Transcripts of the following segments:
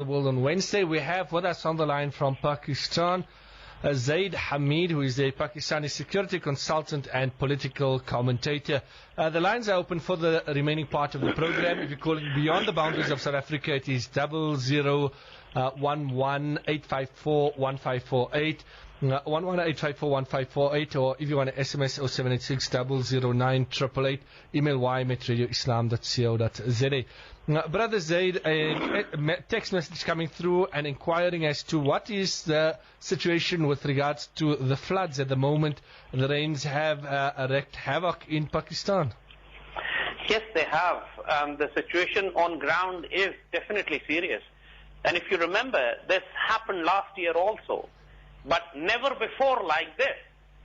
the world on Wednesday. We have with us on the line from Pakistan, Zaid Hamid, who is a Pakistani security consultant and political commentator. The lines are open for the remaining part of the program. If you're calling beyond the boundaries of South Africa, it is 0011-854-1548. 11-854-1548, or if you want to SMS 0786-009-888, email ym@radioislam.co.za. Brother Zaid, a text message coming through and inquiring as to what is the situation with regards to the floods at the moment. The rains have wreaked havoc in Pakistan. Yes, they have. The situation on ground is definitely serious. And if you remember, this happened last year also, but never before like this.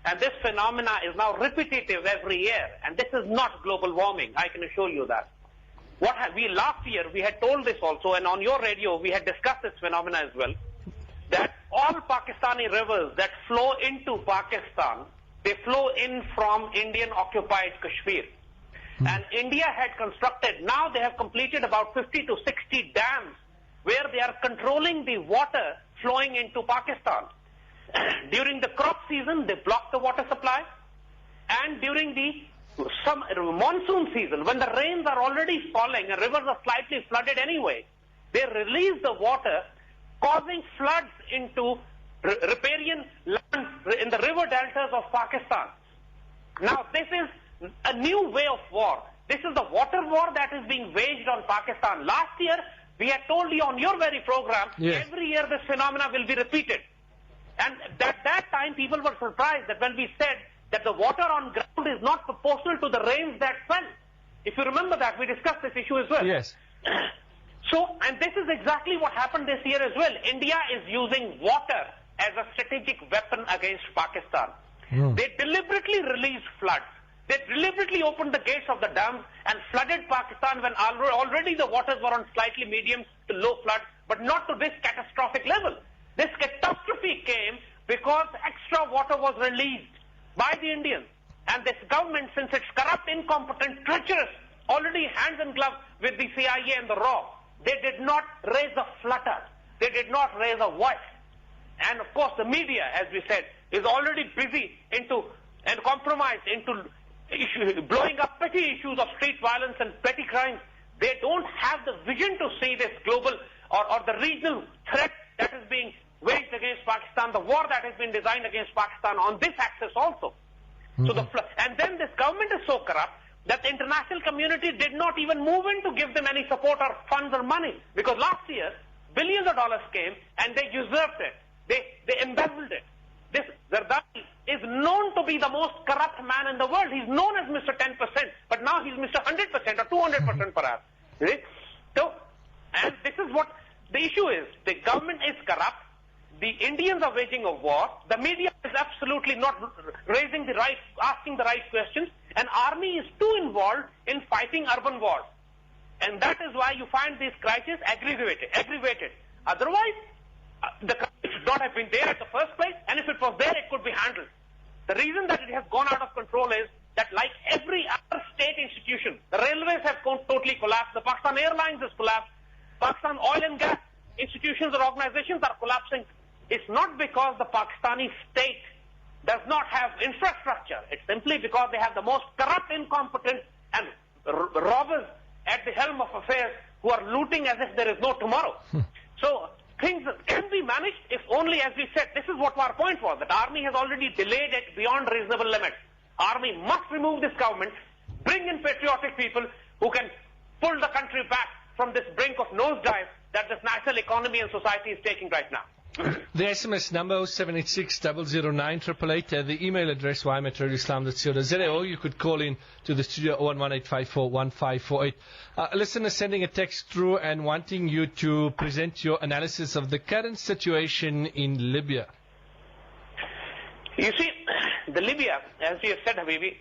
And this phenomena is now repetitive every year. And this is not global warming, I can assure you that. Last year, we had told this also, and on your radio, we had discussed this phenomena as well, that all Pakistani rivers that flow into Pakistan, they flow in from Indian-occupied Kashmir. And India had constructed, now they have completed about 50 to 60 dams where they are controlling the water flowing into Pakistan. During the crop season, they block the water supply, and during the monsoon season, when the rains are already falling and rivers are slightly flooded anyway, they release the water, causing floods into riparian land in the river deltas of Pakistan. Now, this is a new way of war. This is the water war that is being waged on Pakistan. Last year, we had told you on your very program, every year this phenomena will be repeated. And at that time, people were surprised that when we said that the water on ground is not proportional to the rains that fell. If you remember that, we discussed this issue as well. Yes. So, and this is exactly what happened this year as well. India is using water as a strategic weapon against Pakistan. They deliberately released floods. They deliberately opened the gates of the dams and flooded Pakistan when already the waters were on slightly medium to low flood, but not to this catastrophic level. This catastrophe came because extra water was released by the Indians. And this government, since it's corrupt, incompetent, treacherous, already hands in glove with the CIA and the RAW, they did not raise a flutter. They did not raise a voice. And of course the media, as we said, is already busy into and compromised into blowing up petty issues of street violence and petty crimes. They don't have the vision to see this global or the regional threat that is being waged against Pakistan, the war that has been designed against Pakistan on this axis also. So and then this government is so corrupt that the international community did not even move in to give them any support or funds or money. Because last year, billions of dollars came and they usurped it. They embezzled it. This Zardari is known to be the most corrupt man in the world. He's known as Mr. 10%, but now he's Mr. 100% or 200% perhaps. So, and this is what the issue is. The government is corrupt. The Indians are waging a war. The media is absolutely not asking the right questions. And army is too involved in fighting urban wars. And that is why you find this crisis aggravated. Otherwise, the crisis should not have been there at the first place. And if it was there, it could be handled. The reason that it has gone out of control is that like every other state institution, the railways have totally collapsed. The Pakistan Airlines has collapsed. Pakistan oil and gas institutions or organizations are collapsing. It's not because the Pakistani state does not have infrastructure. It's simply because they have the most corrupt, incompetent, and robbers at the helm of affairs who are looting as if there is no tomorrow. So things can be managed if only, as we said, this is what our point was, that army has already delayed it beyond reasonable limits. Army must remove this government, bring in patriotic people who can pull the country back from this brink of nosedive that this national economy and society is taking right now. The SMS number 0786-009-888. The email address ym@radioislam.co.za, or you could call in to the studio 011-854-1548. Listener sending a text through and wanting you to present your analysis of the current situation in Libya. You see, the Libya, as you have said, Habibi,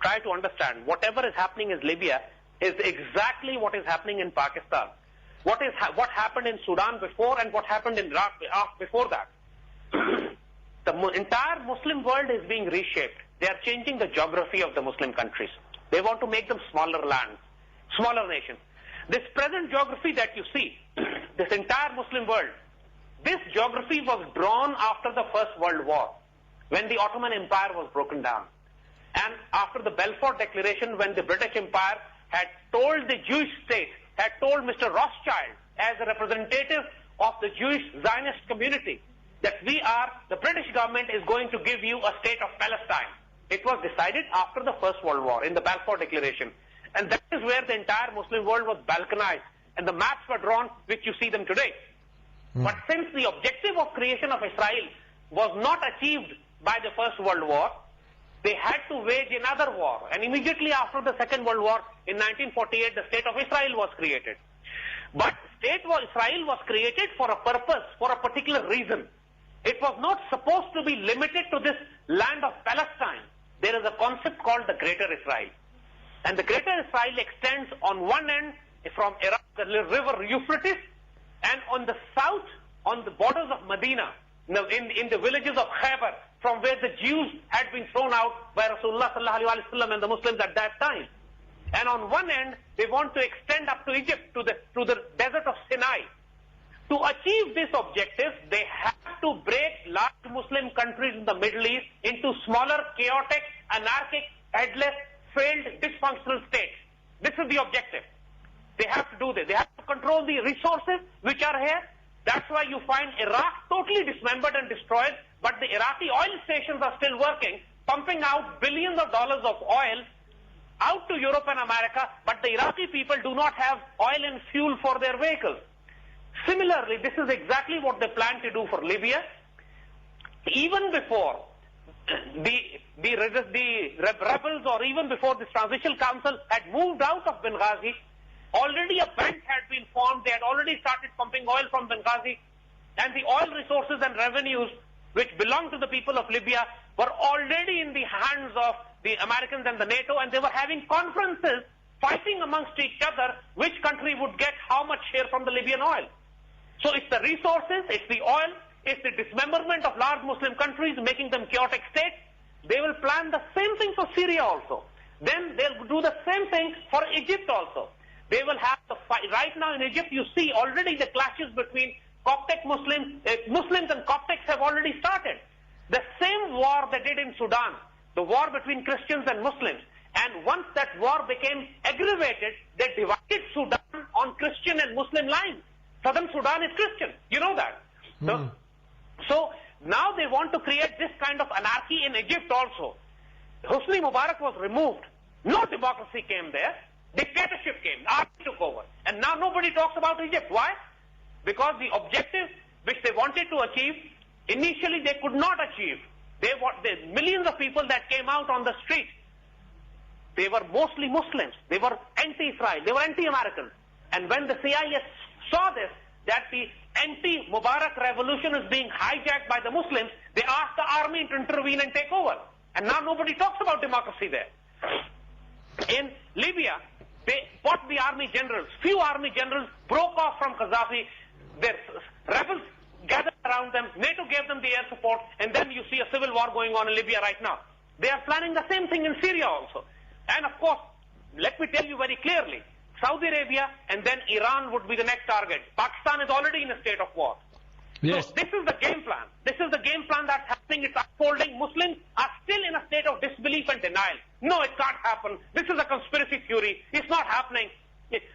try to understand, whatever is happening in Libya is exactly what is happening in Pakistan. What happened in Sudan before and what happened in Iraq before that. The entire Muslim world is being reshaped. They are changing the geography of the Muslim countries. They want to make them smaller lands, smaller nations. This present geography that you see, this entire Muslim world, this geography was drawn after the First World War, when the Ottoman Empire was broken down. And after the Balfour Declaration, when the British Empire had told the Jewish state, had told Mr. Rothschild, as a representative of the Jewish Zionist community, that the British government is going to give you a state of Palestine. It was decided after the First World War in the Balfour Declaration. And that is where the entire Muslim world was balkanized. And the maps were drawn, which you see them today. But since the objective of creation of Israel was not achieved by the First World War, they had to wage another war. And immediately after the Second World War, in 1948, the State of Israel was created. But Israel was created for a purpose, for a particular reason. It was not supposed to be limited to this land of Palestine. There is a concept called the Greater Israel. And the Greater Israel extends on one end from Iraq, the river Euphrates, and on the south, on the borders of Medina, in the villages of Khaybar, from where the Jews had been thrown out by Rasulullah sallallahu alaihi wasallam and the Muslims at that time. And on one end, they want to extend up to Egypt, to the desert of Sinai. To achieve this objective, they have to break large Muslim countries in the Middle East into smaller, chaotic, anarchic, headless, failed, dysfunctional states. This is the objective. They have to do this. They have to control the resources which are here. That's why you find Iraq totally dismembered and destroyed, but the Iraqi oil stations are still working, pumping out billions of dollars of oil out to Europe and America, but the Iraqi people do not have oil and fuel for their vehicles. Similarly, this is exactly what they plan to do for Libya. Even before the rebels, or even before this transitional council had moved out of Benghazi, already a bank had been formed. They had already started pumping oil from Benghazi, and the oil resources and revenues which belong to the people of Libya were already in the hands of the Americans and the NATO, and they were having conferences fighting amongst each other which country would get how much share from the Libyan oil. So it's the resources, it's the oil, it's the dismemberment of large Muslim countries, making them chaotic states. They will plan the same thing for Syria also. Then they'll do the same thing for Egypt also. They will have the fight. Right now in Egypt, you see already the clashes between Coptic Muslims, Muslims and Coptics have already started. The same war they did in Sudan, the war between Christians and Muslims. And once that war became aggravated, they divided Sudan on Christian and Muslim lines. Southern Sudan is Christian. You know that. So now they want to create this kind of anarchy in Egypt also. Hosni Mubarak was removed. No democracy came there. Dictatorship came. Army took over. And now nobody talks about Egypt. Why? Because the objective which they wanted to achieve, initially they could not achieve. The millions of people that came out on the street, they were mostly Muslims. They were anti-Israel. They were anti-American. And when the CIA saw this, that the anti-Mubarak revolution is being hijacked by the Muslims, they asked the army to intervene and take over. And now nobody talks about democracy there. In Libya, they fought the army generals. Few army generals broke off from Gaddafi. The rebels gathered around them. NATO gave them the air support. And then you see a civil war going on in Libya right now. They are planning the same thing in Syria also. And of course, let me tell you very clearly, Saudi Arabia and then Iran would be the next target. Pakistan is already in a state of war. Yes. So this is the game plan. This is the game plan that's happening. It's unfolding. Muslims are still in a state of disbelief and denial. No, it can't happen. This is a conspiracy theory. It's not happening.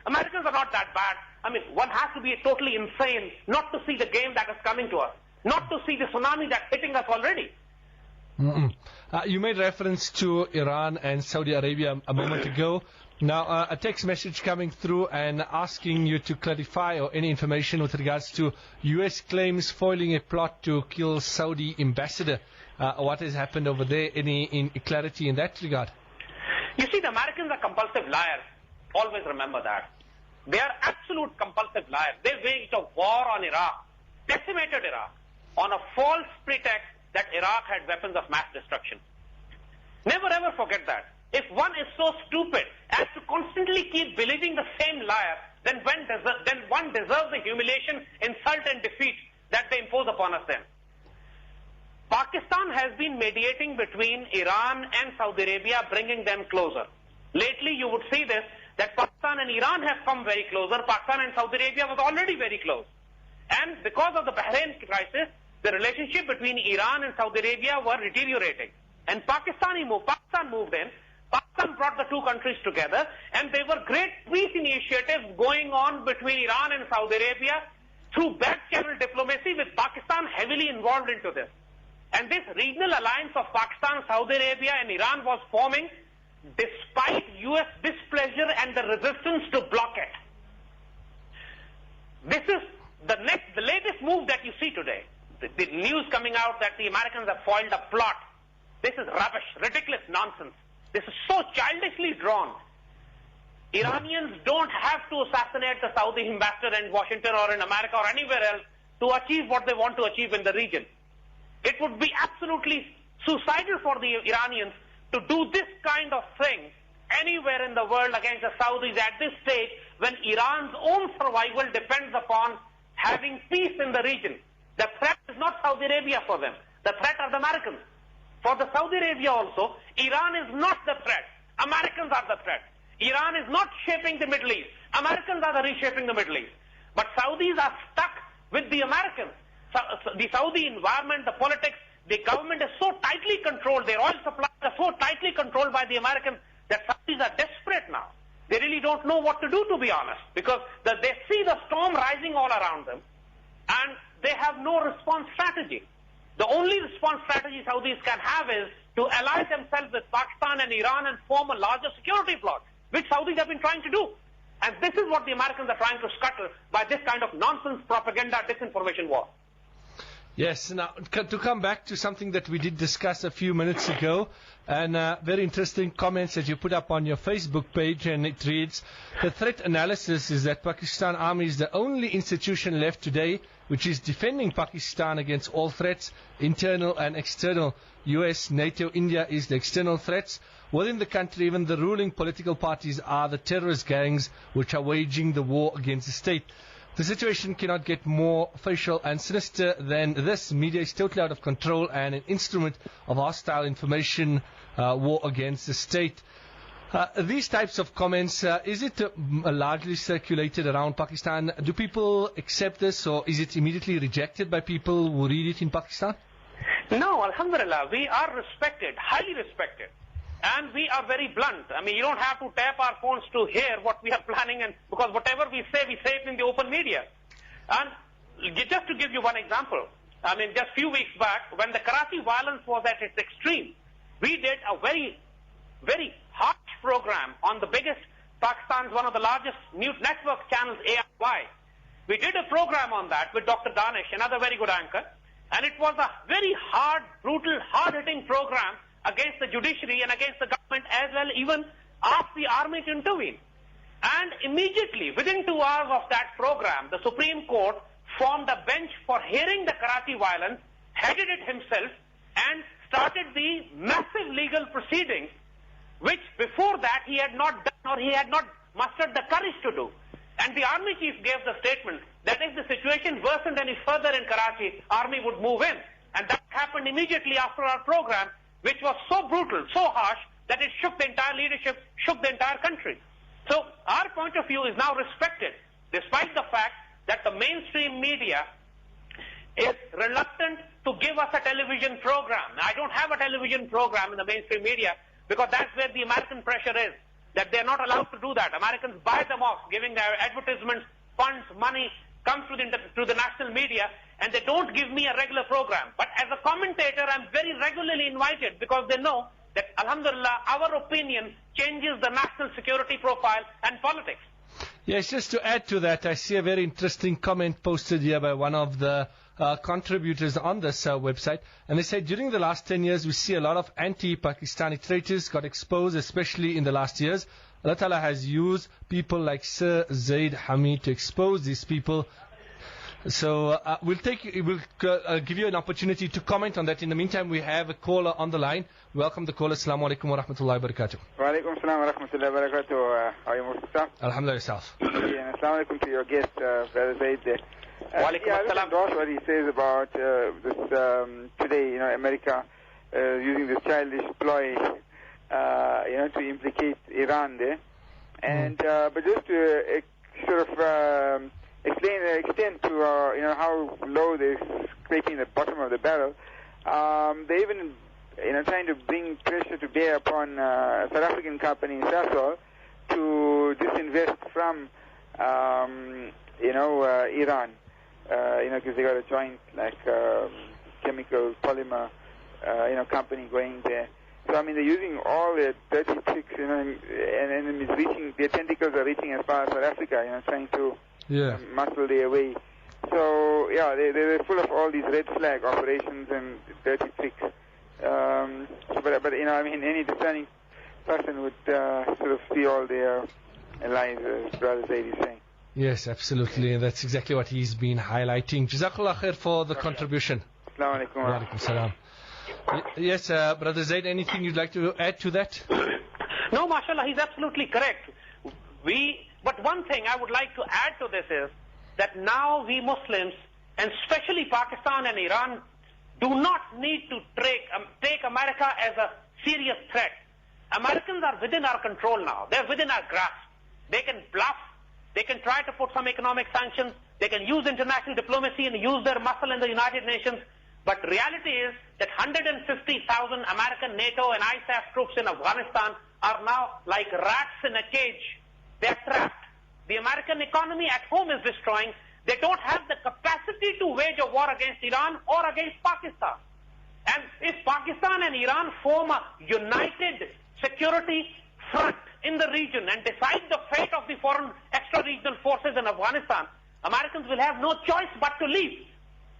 Americans are not that bad. I mean, one has to be totally insane not to see the game that is coming to us. Not to see the tsunami that's hitting us already. You made reference to Iran and Saudi Arabia a moment ago. Now, a text message coming through and asking you to clarify or any information with regards to U.S. claims foiling a plot to kill Saudi ambassador. What has happened over there? Any clarity in that regard? You see, the Americans are compulsive liars. Always remember that. They are absolute compulsive liars. They waged a war on Iraq, decimated Iraq, on a false pretext that Iraq had weapons of mass destruction. Never ever forget that. If one is so stupid as to constantly keep believing the same liar, then one deserves the humiliation, insult and defeat that they impose upon us then. Pakistan has been mediating between Iran and Saudi Arabia, bringing them closer. Lately you would see this, that Pakistan and Iran have come very closer. Pakistan and Saudi Arabia was already very close. And because of the Bahrain crisis, the relationship between Iran and Saudi Arabia were deteriorating. And Pakistan moved in. Pakistan brought the two countries together, and there were great peace initiatives going on between Iran and Saudi Arabia through back-channel diplomacy, with Pakistan heavily involved into this. And this regional alliance of Pakistan, Saudi Arabia and Iran was forming despite US displeasure and the resistance to block it. This is the latest move that you see today. The news coming out that the Americans have foiled a plot. This is rubbish, ridiculous nonsense. This is so childishly drawn. Iranians don't have to assassinate the Saudi ambassador in Washington or in America or anywhere else to achieve what they want to achieve in the region. It would be absolutely suicidal for the Iranians to do this kind of thing anywhere in the world against the Saudis at this stage, when Iran's own survival depends upon having peace in the region. The threat is not Saudi Arabia for them. The threat are the Americans. For the Saudi Arabia also, Iran is not the threat. Americans are the threat. Iran is not shaping the Middle East. Americans are the reshaping the Middle East. But Saudis are stuck with the Americans. The Saudi environment, the politics, the government is so tightly controlled, their oil supplies are so tightly controlled by the Americans that Saudis are desperate now. They really don't know what to do, to be honest, because they see the storm rising all around them, and they have no response strategy. The only response strategy Saudis can have is to ally themselves with Pakistan and Iran and form a larger security bloc, which Saudis have been trying to do. And this is what the Americans are trying to scuttle by this kind of nonsense propaganda, disinformation war. Yes, now to come back to something that we did discuss a few minutes ago, and very interesting comments that you put up on your Facebook page, and it reads, the threat analysis is that Pakistan Army is the only institution left today which is defending Pakistan against all threats, internal and external. US, NATO, India is the external threats. Within the country, even the ruling political parties are the terrorist gangs which are waging the war against the state. The situation cannot get more facial and sinister than this. Media is totally out of control and an instrument of hostile information war against the state. These types of comments, is it largely circulated around Pakistan? Do people accept this, or is it immediately rejected by people who read it in Pakistan? No, alhamdulillah, we are respected, highly respected. And we are very blunt. I mean, you don't have to tap our phones to hear what we are planning, and because whatever we say it in the open media. And just to give you one example, I mean, just a few weeks back, when the Karachi violence was at its extreme, we did a very, very harsh program on the biggest, Pakistan's one of the largest news network channels, AIY. We did a program on that with Dr. Danish, another very good anchor, and it was a very hard, brutal, hard-hitting program against the judiciary and against the government, as well even asked the army to intervene. And immediately, within 2 hours of that program, the Supreme Court formed a bench for hearing the Karachi violence, headed it himself, and started the massive legal proceedings, which before that he had not done, or he had not mustered the courage to do. And the army chief gave the statement that if the situation worsened any further in Karachi, army would move in. And that happened immediately after our program, which was so brutal, so harsh, that it shook the entire leadership, shook the entire country. So our point of view is now respected, despite the fact that the mainstream media is reluctant to give us a television program. I don't have a television program in the mainstream media, because that's where the American pressure is, that they're not allowed to do that. Americans buy them off, giving their advertisements, funds, money, comes to the national media, and they don't give me a regular program. But as a commentator, I'm very regularly invited, because they know that, alhamdulillah, our opinion changes the national security profile and politics. Yes, just to add to that, I see a very interesting comment posted here by one of the contributors on this website, and they say, during the last 10 years, we see a lot of anti-Pakistani traitors got exposed, especially in the last years. Allah Ta'ala has used people like Sir Zaid Hamid to expose these people. So we'll give you an opportunity to comment on that. In the meantime, we have a caller on the line. Welcome the caller. Assalamu alaikum wa rahmatullahi wa barakatuh. Wa alaikum assalam wa rahmatullahi wa barakatuh. How are you, Mustafa? Alhamdulillah, yourself. And assalamu alaikum to your guest, Brother Zaid. Wa alaikum assalam. I endorse what he says about this today, America using this childish ploy, to implicate Iran there. And but just to sort of explain the extent to how low they're scraping the bottom of the barrel, they even trying to bring pressure to bear upon South African company Sasol to disinvest from Iran, because they got a joint chemical polymer company going there. So I mean they're using all their dirty tricks, and it's reaching, their tentacles are reaching as far as South Africa, trying to muscle their way. So yeah, they're full of all these red flag operations and dirty tricks. But any discerning person would sort of see all their lies, as Brother Zaid is saying. Yes, absolutely. That's exactly what he's been highlighting. Jazakallah khair for the contribution. Assalamu alaikum. Wa alaikum salam. Yes, Brother Zaid, anything you'd like to add to that? No, mashallah, he's absolutely correct. But one thing I would like to add to this is that now we Muslims, and especially Pakistan and Iran, do not need to take America as a serious threat. Americans are within our control now. They're within our grasp. They can bluff. They can try to put some economic sanctions. They can use international diplomacy and use their muscle in the United Nations. But reality is that 150,000 American NATO and ISAF troops in Afghanistan are now like rats in a cage. They're trapped. The American economy at home is destroying. They don't have the capacity to wage a war against Iran or against Pakistan. And if Pakistan and Iran form a united security front in the region and decide the fate of the foreign extra-regional forces in Afghanistan, Americans will have no choice but to leave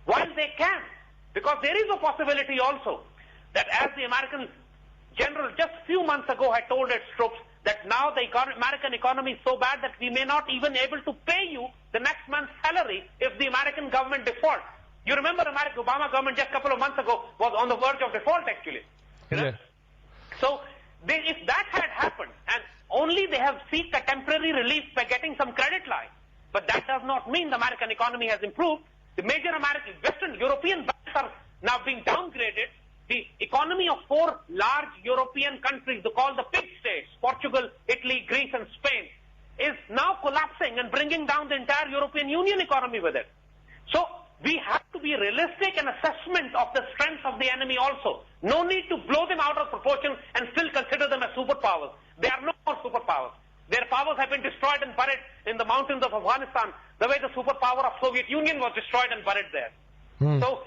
while they can. Because there is a possibility also that, as the American general just a few months ago had told its troops, that now the American economy is so bad that we may not even able to pay you the next month's salary if the American government defaults. You remember the Obama government just a couple of months ago was on the verge of default actually. Yeah. So if that had happened, and only they have sought a temporary relief by getting some credit line, but that does not mean the American economy has improved. The major American, Western European banks are now being downgraded. The economy of 4 large European countries, they call the pig states, Portugal, Italy, Greece and Spain, is now collapsing and bringing down the entire European Union economy with it. So we have to be realistic in assessment of the strengths of the enemy also. No need to blow them out of proportion and still consider them as superpowers. They are no more superpowers. Their powers have been destroyed and buried in the mountains of Afghanistan, the way the superpower of Soviet Union was destroyed and buried there. So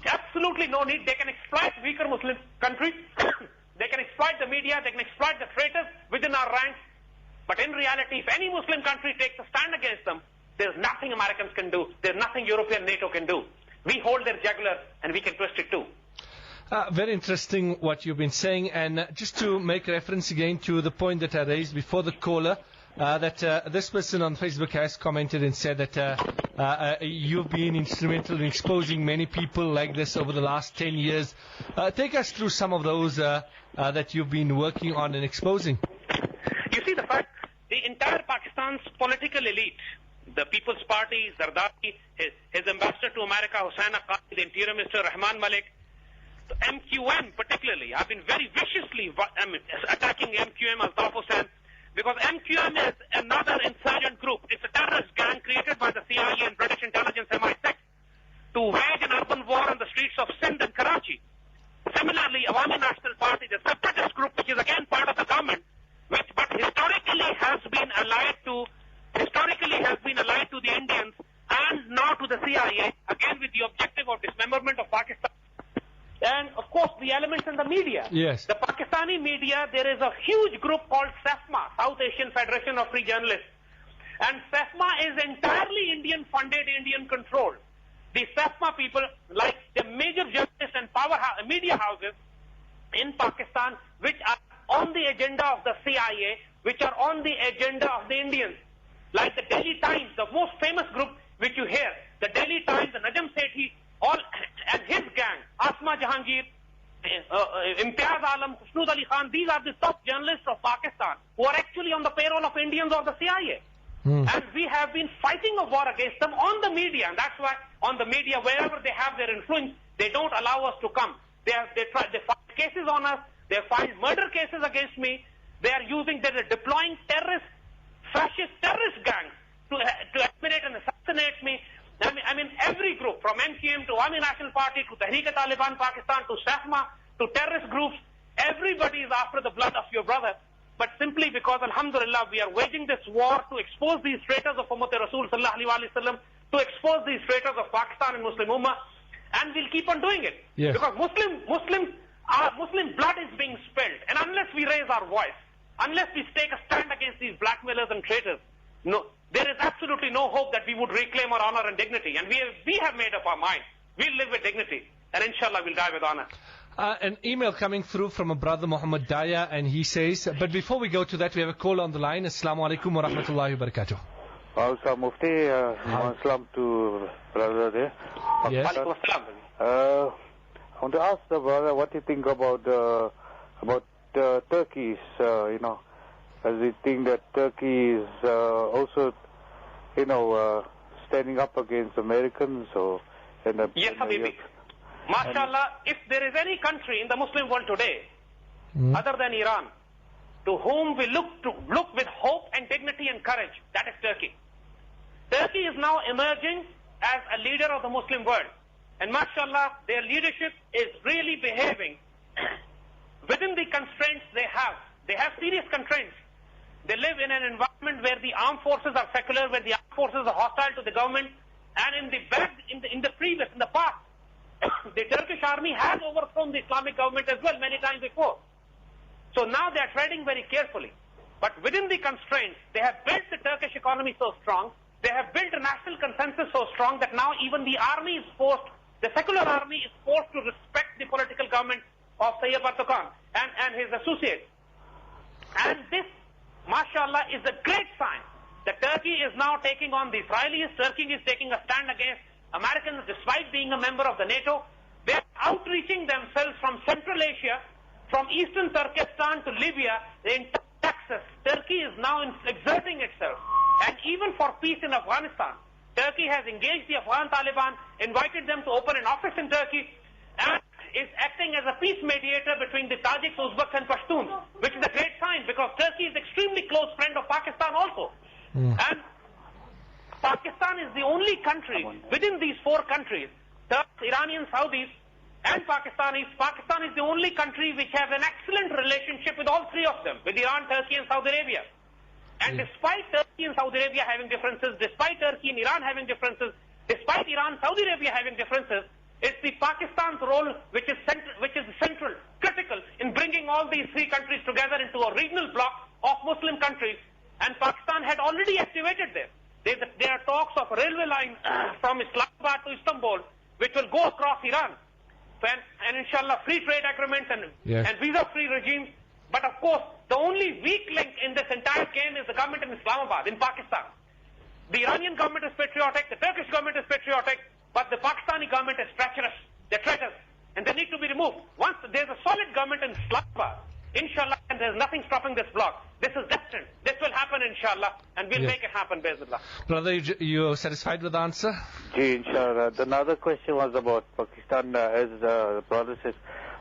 absolutely no need. They can exploit weaker Muslim countries. They can exploit the media. They can exploit the traitors within our ranks. But in reality, if any Muslim country takes a stand against them, there's nothing Americans can do. There's nothing European NATO can do. We hold their jugular and we can twist it too. Very interesting what you've been saying. And just to make reference again to the point that I raised before the caller, that this person on Facebook has commented and said that you've been instrumental in exposing many people like this over the last 10 years. Take us through some of those that you've been working on and exposing. You see, the entire Pakistan's political elite, the People's Party, Zardari, his ambassador to America, Hussain Aqani, the Interior Minister, Rahman Malik, MQM particularly, have been very viciously attacking MQM, Altaf Hussain, because MQM is another insurgent group. It's a terrorist gang created by the CIA and British intelligence MI6 to wage an urban war on the streets of Sindh and Karachi. Similarly, Awami National Party, the separatist group, which is again part of the government, but historically has been allied to the Indians and now to the CIA, again with the objective of dismemberment of Pakistan. And of course the elements in the media. Yes. The Pakistani media, there is a huge group called SEFMA, South Asian Federation of Free Journalists. And SEFMA is entirely Indian funded, Indian controlled. The SEFMA people, like the major journalists and media houses in Pakistan, which are on the agenda of the CIA, which are on the agenda of the Indians. Like the Delhi Times, the most famous group which you hear, the Delhi Times, the Najam Sethi, and his gang, Asma Jahangir, Imtiaz Alam, Husnud Ali Khan, these are the top journalists of Pakistan who are actually on the payroll of Indians or the CIA. And we have been fighting a war against them on the media, and that's why on the media, wherever they have their influence, they don't allow us to come. They file cases on us, they file murder cases against me, they're deploying terrorist fascist terrorist gangs to eliminate and assassinate me. I mean, every group from MQM to Awami National Party to Tehreek-e-Taliban Pakistan to SAFMA to terrorist groups, everybody is after the blood of your brother. But simply because, alhamdulillah, we are waging this war to expose these traitors of Ummat Rasul sallallahu alaihi wasallam, to expose these traitors of Pakistan and Muslim Ummah, and we'll keep on doing it. Yes. Because Muslim blood is being spilled, and unless we raise our voice, unless we take a stand against these blackmailers and traitors, no, there is absolutely no hope that we would reclaim our honor and dignity. And we have made up our mind. We'll live with dignity, and inshallah we'll die with honor. An email coming through from a brother, Muhammad Daya, and he says, but before we go to that, we have a call on the line. Assalamu alaikum wa rahmatullahi wa barakatuh. Also, Mufti, Assalam to brother there. Yes. I want to ask the brother what you think about Turkey's, as you think that Turkey is also, standing up against Americans or... Yes, Habibi. MashaAllah, if there is any country in the Muslim world today, other than Iran, to whom we look with hope and dignity and courage, that is Turkey. Turkey is now emerging as a leader of the Muslim world. And MashaAllah, their leadership is really behaving within the constraints they have. They have serious constraints. They live in an environment where the armed forces are secular, where the armed forces are hostile to the government, and in the past, the Turkish army has overthrown the Islamic government as well many times before. So now they are treading very carefully. But within the constraints, they have built the Turkish economy so strong, they have built a national consensus so strong that now even the army is forced, the secular army is forced to respect the political government of Tayyip Erdogan and his associates. And this, mashallah, is a great sign that Turkey is now taking on the Israelis. Turkey is taking a stand against Americans despite being a member of the NATO. They are outreaching themselves from Central Asia, from Eastern Turkestan to Libya, in Texas. Turkey is now exerting itself. And even for peace in Afghanistan, Turkey has engaged the Afghan Taliban, invited them to open an office in Turkey, and is acting as a peace mediator between the Tajiks, Uzbeks and Pashtuns, which is a great sign because Turkey is extremely close friend of Pakistan also. And Pakistan is the only country within these four countries, Turks, Iranians, Saudis and Pakistanis. Pakistan is the only country which has an excellent relationship with all three of them, with Iran, Turkey and Saudi Arabia. And despite Turkey and Saudi Arabia having differences, despite Turkey and Iran having differences, despite Iran, Saudi Arabia having differences, it's the Pakistan's role which is central, critical in bringing all these three countries together into a regional bloc of Muslim countries. And Pakistan had already activated them. There are talks of a railway line from Islamabad to Istanbul, which will go across Iran. And inshallah, free trade agreements and visa-free regimes. But of course, the only weak link in this entire game is the government in Islamabad, in Pakistan. The Iranian government is patriotic, the Turkish government is patriotic, but the Pakistani government is treacherous. They're traitors, and they need to be removed. Once there's a solid government in Islamabad, inshallah, and there's nothing stopping this bloc. This is destined. This will happen, inshallah, and we'll make it happen, Bismillah. Brother, you satisfied with the answer? Ji, inshallah. Another question was about Pakistan, as the brother says.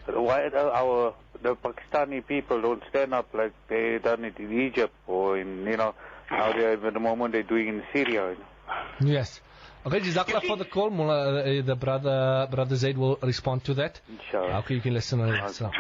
Why the Pakistani people don't stand up like they done it in Egypt or in, now at the moment they're doing in Syria. Yes. Okay, Jazakallah for the call. The brother Zaid will respond to that. Inshallah. Okay, you can listen on it. So.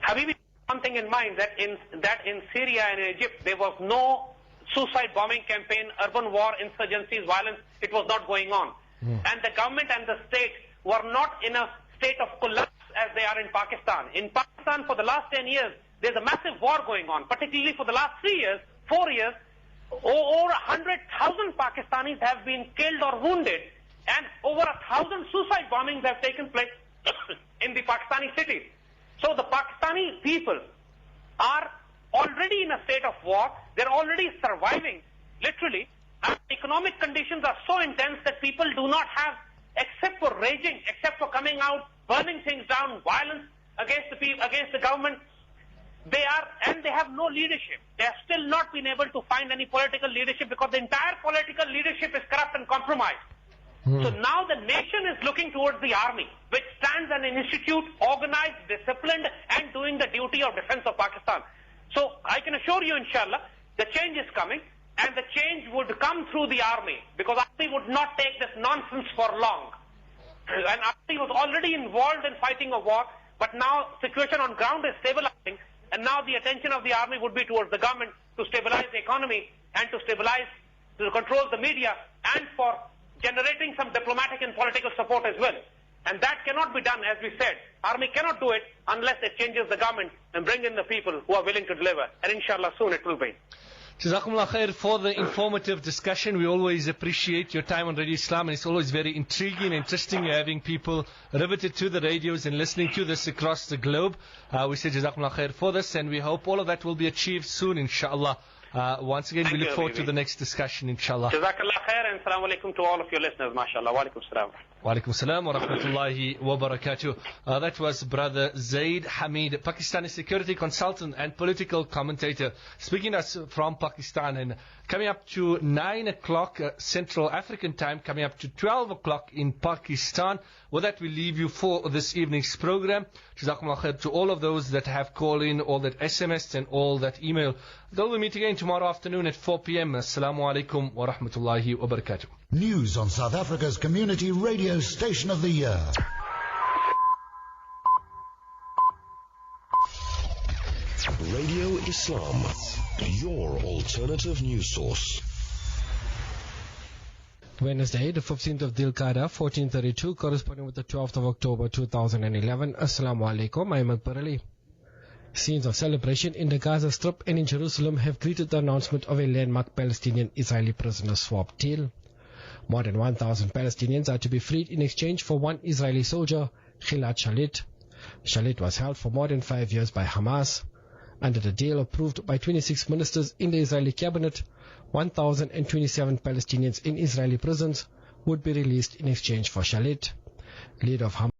Habibi, one thing in mind that in Syria and Egypt there was no suicide bombing campaign, urban war, insurgencies, violence. It was not going on. And the government and the state were not in a state of collapse as they are in Pakistan. In Pakistan, for the last 10 years, there's a massive war going on, particularly for the last 4 years, over 100,000 Pakistanis have been killed or wounded, and over 1,000 suicide bombings have taken place in the Pakistani cities. So the Pakistani people are already in a state of war. They're already surviving, literally. And economic conditions are so intense that people do not have, except for raging, except for coming out, burning things down, violence against the people, against the government. They have no leadership. They have still not been able to find any political leadership because the entire political leadership is corrupt and compromised. So now the nation is looking towards the army, which stands as an institute, organized, disciplined, and doing the duty of defense of Pakistan. So I can assure you, inshallah, the change is coming. and the change would come through the army, because army would not take this nonsense for long. And army was already involved in fighting a war, but now situation on ground is stabilizing, and now the attention of the army would be towards the government to stabilize the economy and to control the media, and for generating some diplomatic and political support as well. And that cannot be done, as we said. Army cannot do it unless it changes the government and bring in the people who are willing to deliver. And inshallah soon it will be. Jazakumullah khair for the informative discussion. We always appreciate your time on Radio Islam, and it's always very intriguing and interesting having people riveted to the radios and listening to this across the globe. We say Jazakumullah khair for this, and we hope all of that will be achieved soon, inshallah. Once again, we look forward to the next discussion, inshallah. Jazakallah khair, and assalamu alaikum to all of your listeners, mashallah. Wa alaikum salam. Wa alaikum salam wa rahmatullahi wa barakatuh. That was Brother Zaid Hamid, Pakistani security consultant and political commentator, speaking to us from Pakistan. And coming up to 9 o'clock Central African time, coming up to 12 o'clock in Pakistan. With that, we leave you for this evening's program. Jazakumullah khair to all of those that have called in, all that SMS and all that email. We'll meet again tomorrow afternoon at 4 p.m. Assalamu alaikum wa rahmatullahi wa barakatuh. News on South Africa's community radio station of the year. Radio Islam, your alternative news source. Wednesday, the 15th of Dhul-Qa'dah, 1432, corresponding with the 12th of October 2011. Assalamu alaikum, I'm Akbar Ali. Scenes of celebration in the Gaza Strip and in Jerusalem have greeted the announcement of a landmark Palestinian-Israeli prisoner swap deal. More than 1,000 Palestinians are to be freed in exchange for one Israeli soldier, Gilad Shalit. Shalit was held for more than 5 years by Hamas. Under the deal approved by 26 ministers in the Israeli cabinet, 1,027 Palestinians in Israeli prisons would be released in exchange for Shalit. Leader of Hamas